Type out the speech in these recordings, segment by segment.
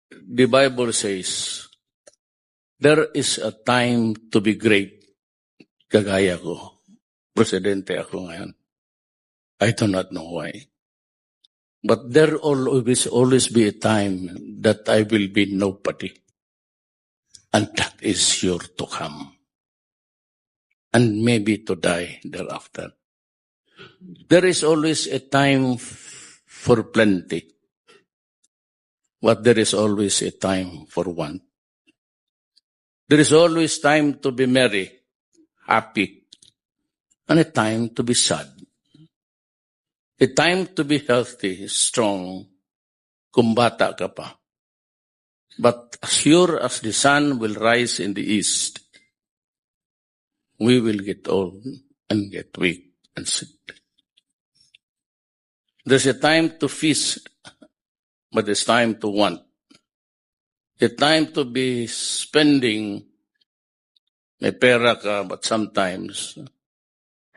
the Bible says, there is a time to be great. Kagaya ko. Presidente ako ngayon. I do not know why. But there will always be a time that I will be nobody. And that is sure to come. And maybe to die thereafter. There is always a time for plenty. But there is always a time for want. There is always time to be merry, happy, and a time to be sad. A time to be healthy, strong, kung bata ka pa. But as sure as the sun will rise in the east, we will get old and get weak and sick. There's a time to feast, but there's time to want. A time to be spending, may pera ka, but sometimes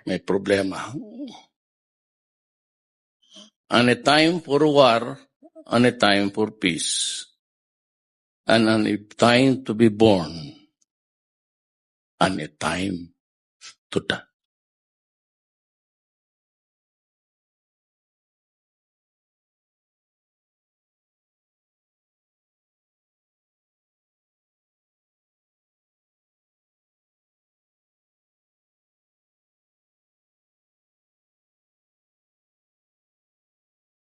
may problema. And a time for war, and a time for peace. And a time to be born, and a time to die.